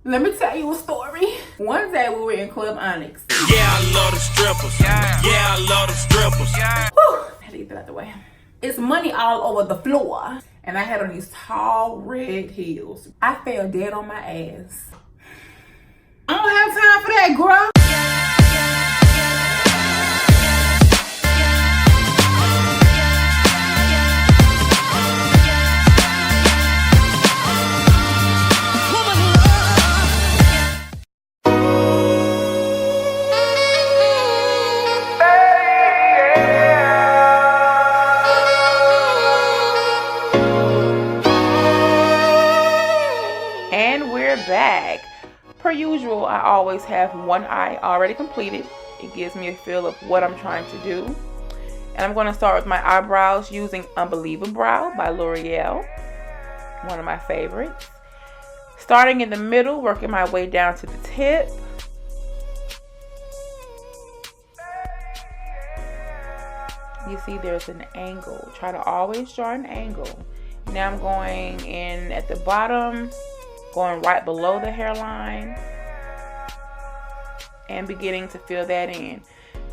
Let me tell you a story. One day we were in Club Onyx. Yeah, I love the strippers. Yeah, I love the strippers. Whew, I had to get that out the way. It's money all over the floor. And I had on these tall red heels. I fell dead on my ass. I don't have time for that, girl. Back. Per usual, I always have one eye already completed. It gives me a feel of what I'm trying to do. And I'm going to start with my eyebrows using Unbelievable Brow by L'Oreal. One of my favorites. Starting in the middle, working my way down to the tip. You see there's an angle. Try to always draw an angle. Now I'm going in at the bottom, going right below the hairline and beginning to fill that in.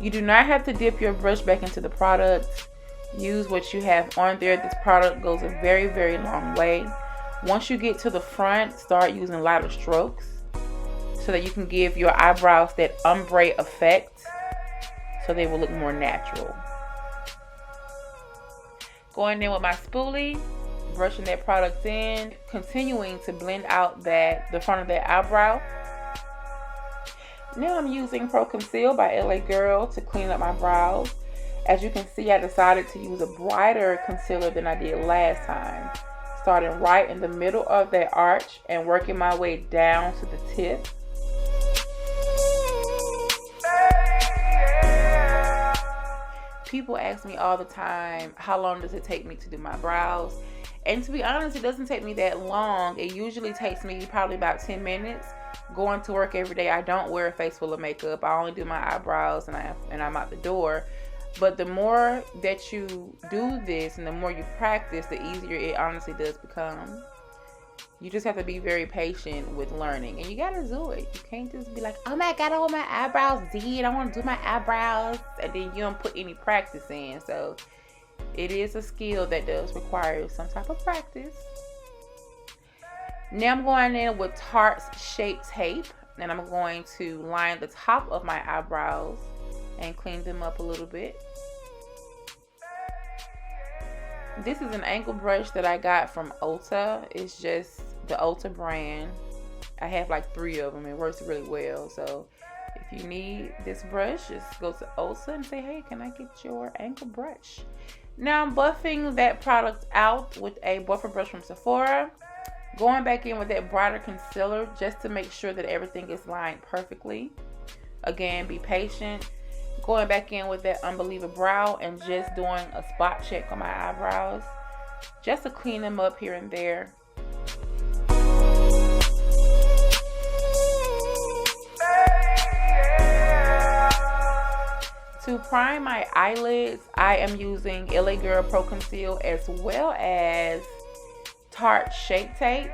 You do not have to dip your brush back into the product. Use what you have on there. This product goes a very, very long way. Once you get to the front, start using lighter strokes so that you can give your eyebrows that ombre effect so they will look more natural. Going in with my spoolie, brushing that product in, continuing to blend out the front of that eyebrow. Now I'm using Pro Conceal by LA Girl to clean up my brows. As you can see, I decided to use a brighter concealer than I did last time. Starting right in the middle of that arch and working my way down to the tip. People ask me all the time, how long does it take me to do my brows? And to be honest, it doesn't take me that long. It usually takes me probably about 10 minutes. Going to work every day, I don't wear a face full of makeup. I only do my eyebrows and I'm out the door. But the more that you do this and the more you practice, the easier it honestly does become. You just have to be very patient with learning. And you gotta do it. You can't just be like, oh my God, I want my eyebrows did. I want to do my eyebrows. And then you don't put any practice in. So it is a skill that does require some type of practice. Now I'm going in with Tarte's Shape Tape. And I'm going to line the top of my eyebrows and clean them up a little bit. This is an angle brush that I got from Ulta. It's just the Ulta brand. I have like 3 of them. It works really well. So if you need this brush, just go to Ulta and say, hey, can I get your angle brush? Now I'm buffing that product out with a buffer brush from Sephora. Going back in with that brighter concealer just to make sure that everything is lined perfectly. Again, be patient. Going back in with that Unbelievable Brow and just doing a spot check on my eyebrows. Just to clean them up here and there. To prime my eyelids, I am using LA Girl Pro Conceal as well as Tarte Shape Tape.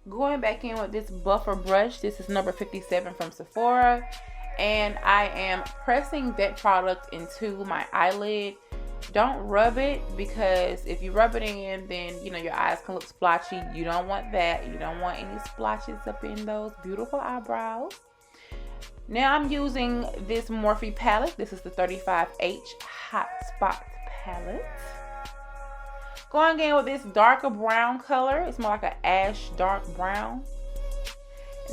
Going back in with this buffer brush. This is number 57 from Sephora. And I am pressing that product into my eyelid. Don't rub it, because if you rub it in, then you know your eyes can look splotchy. You don't want that. You don't want any splotches up in those beautiful eyebrows. Now I'm using this Morphe palette. This is the 35H Hot Spot palette. Going in with this darker brown color. It's more like an ash dark brown.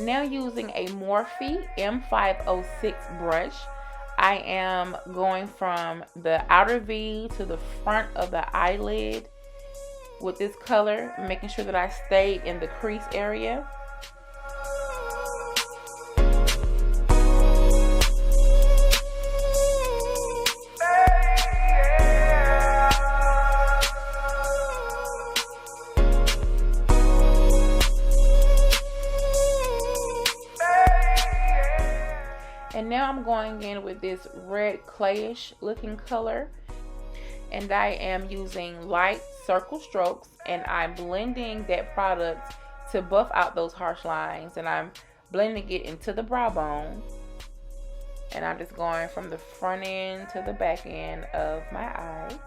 Now using a Morphe M506 brush. I am going from the outer V to the front of the eyelid with this color, making sure that I stay in the crease area. And now I'm going in with this red clayish looking color. And I am using light circle strokes, and I'm blending that product to buff out those harsh lines, and I'm blending it into the brow bone. And I'm just going from the front end to the back end of my eye.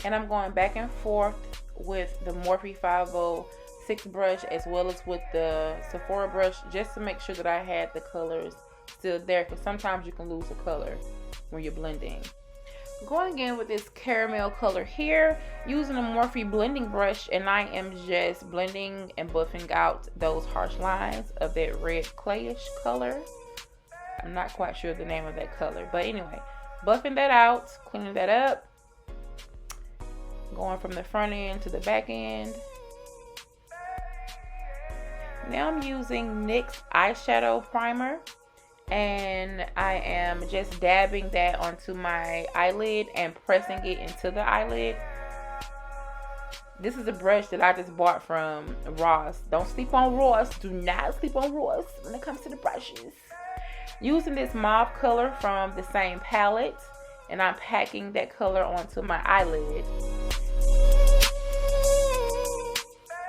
And I'm going back and forth with the Morphe 506 brush as well as with the Sephora brush, just to make sure that I had the colors still there, because sometimes you can lose a color when you're blending. Going again with this caramel color here, using a Morphe blending brush, and I am just blending and buffing out those harsh lines of that red clayish color. I'm not quite sure the name of that color, but anyway, buffing that out, cleaning that up. Going from the front end to the back end. Now I'm using NYX eyeshadow primer, and I am just dabbing that onto my eyelid and pressing it into the eyelid. This is a brush that I just bought from Ross. Don't sleep on Ross. Do not sleep on Ross when it comes to the brushes. Using this mauve color from the same palette, and I'm packing that color onto my eyelid.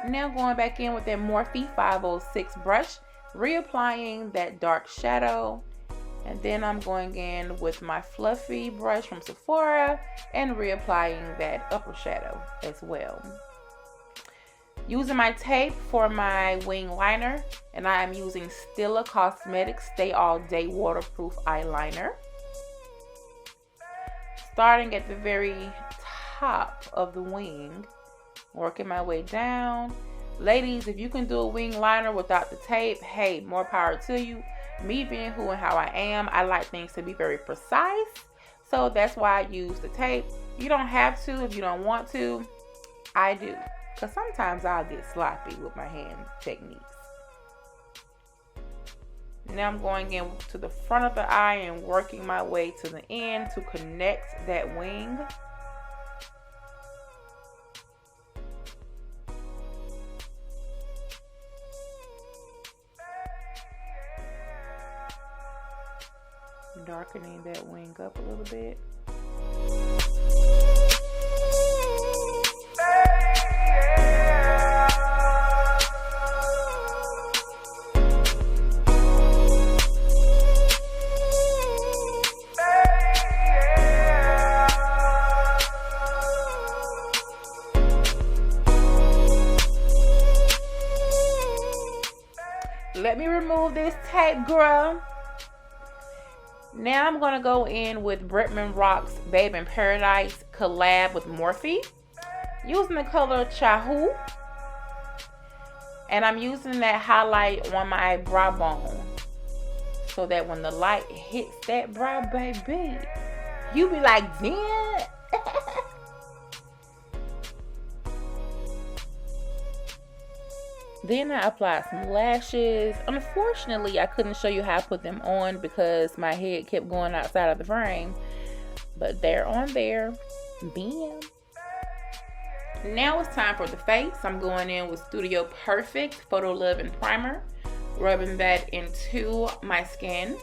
Now going back in with that Morphe 506 brush, reapplying that dark shadow, and then I'm going in with my fluffy brush from Sephora and reapplying that upper shadow as well. Using my tape for my wing liner, and I am using Stila Cosmetics Stay All Day Waterproof Eyeliner. Starting at the very top of the wing, working my way down. Ladies, if you can do a wing liner without the tape, hey, more power to you. Me being who and how I am, I like things to be very precise, so that's why I use the tape. You don't have to if you don't want to. I do, because sometimes I'll get sloppy with my hand techniques. Now I'm going in to the front of the eye and working my way to the end to connect that wing. Darkening that wing up a little bit. Let me remove this tape, girl. Now I'm going to go in with Bretman Rock's Babe in Paradise collab with Morphe. Using the color Chahu. And I'm using that highlight on my brow bone, so that when the light hits that brow, baby, you be like, damn. Then I applied some lashes. Unfortunately, I couldn't show you how I put them on because my head kept going outside of the frame. But they're on there. Bam. Now it's time for the face. I'm going in with Studio Perfect Photo Love and Primer. Rubbing that into my skin.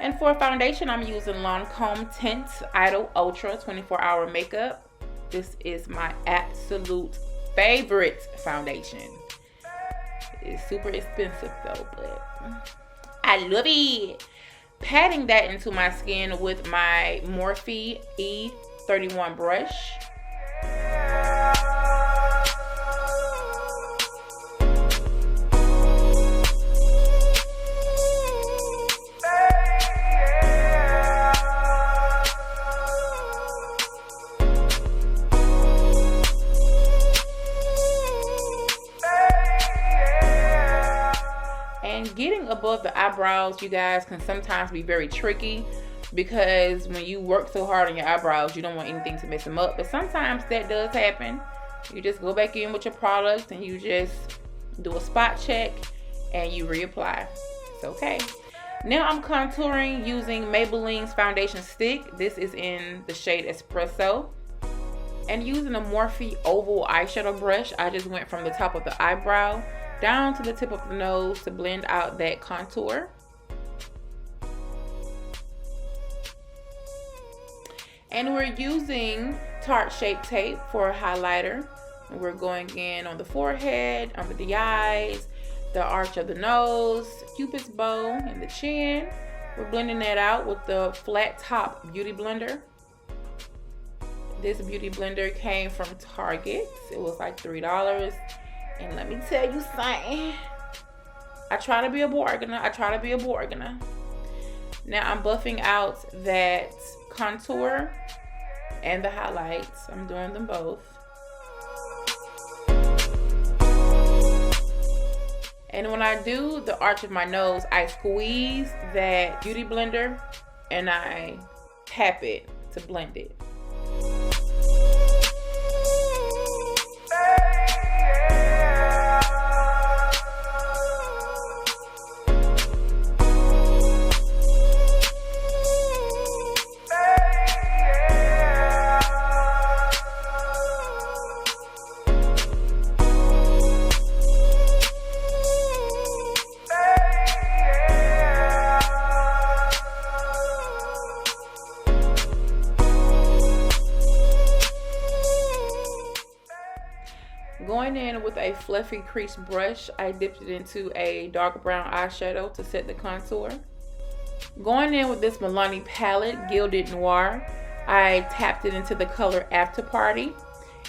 And for foundation, I'm using Lancome Teint Idole Ultra 24-Hour Makeup. This is my absolute favorite foundation. It's super expensive though, but I love it. Patting that into my skin with my Morphe E31 brush. Getting above the eyebrows, you guys, can sometimes be very tricky because when you work so hard on your eyebrows, you don't want anything to mess them up. But sometimes that does happen. You just go back in with your product and you just do a spot check and you reapply. It's okay. Now I'm contouring using Maybelline's foundation stick. This is in the shade Espresso. And using a Morphe oval eyeshadow brush, I just went from the top of the eyebrow down to the tip of the nose to blend out that contour. And we're using Tarte Shape Tape for a highlighter. And we're going in on the forehead, under the eyes, the arch of the nose, Cupid's bow, and the chin. We're blending that out with the flat top beauty blender. This beauty blender came from Target. It was like $3. And let me tell you something. I try to be a bargainer. Now I'm buffing out that contour and the highlights. I'm doing them both. And when I do the arch of my nose, I squeeze that beauty blender and I tap it to blend it. Going in with a fluffy crease brush, I dipped it into a dark brown eyeshadow to set the contour. Going in with this Maybelline palette, Gilded Noir, I tapped it into the color After Party,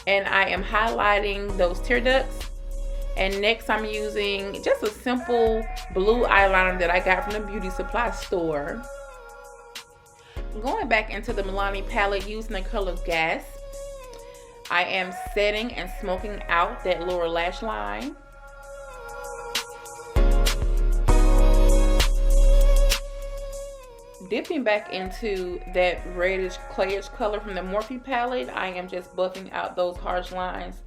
and I am highlighting those tear ducts. And next I'm using just a simple blue eyeliner that I got from the beauty supply store. Going back into the Maybelline palette using the color Gas, I am setting and smoking out that lower lash line. Dipping back into that reddish clayish color from the Morphe palette, I am just buffing out those harsh lines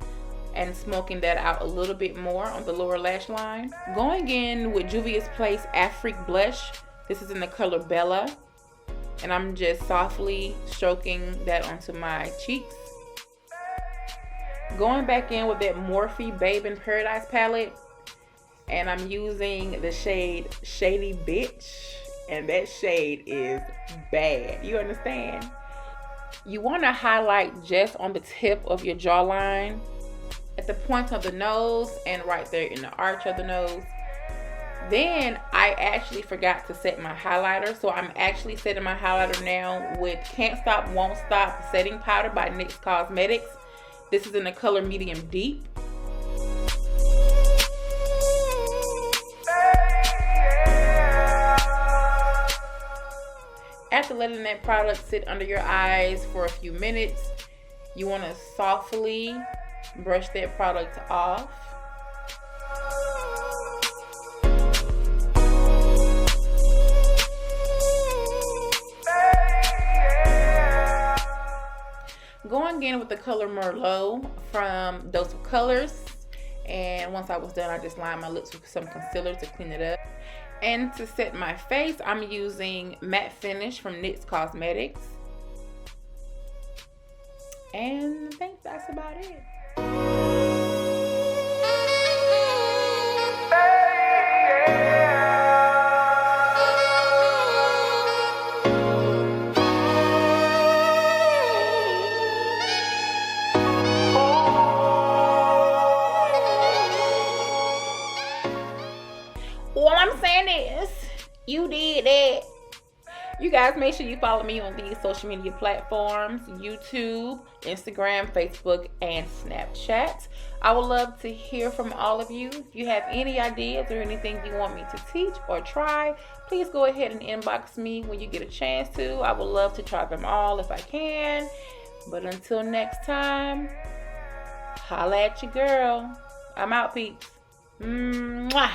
and smoking that out a little bit more on the lower lash line. Going in with Juvia's Place Afrique blush. This is in the color Bella. And I'm just softly stroking that onto my cheeks. Going back in with that Morphe Babe in Paradise palette, and I'm using the shade Shady Bitch, and that shade is bad. You understand? You want to highlight just on the tip of your jawline, at the point of the nose, and right there in the arch of the nose. Then I actually forgot to set my highlighter, so I'm actually setting my highlighter now with Can't Stop, Won't Stop setting powder by NYX Cosmetics. This is in the color Medium Deep. After letting that product sit under your eyes for a few minutes, you want to softly brush that product off. Going in with the color Merlot from Dose of Colors, and once I was done, I just lined my lips with some concealer to clean it up. And to set my face, I'm using Matte Finish from NYX Cosmetics, and I think that's about it. All I'm saying is, you did that. You guys make sure you follow me on these social media platforms: YouTube, Instagram, Facebook, and Snapchat. I would love to hear from all of you. If you have any ideas or anything you want me to teach or try, please go ahead and inbox me when you get a chance to. I would love to try them all if I can. But until next time, holla at your girl. I'm out, peeps. Mwah.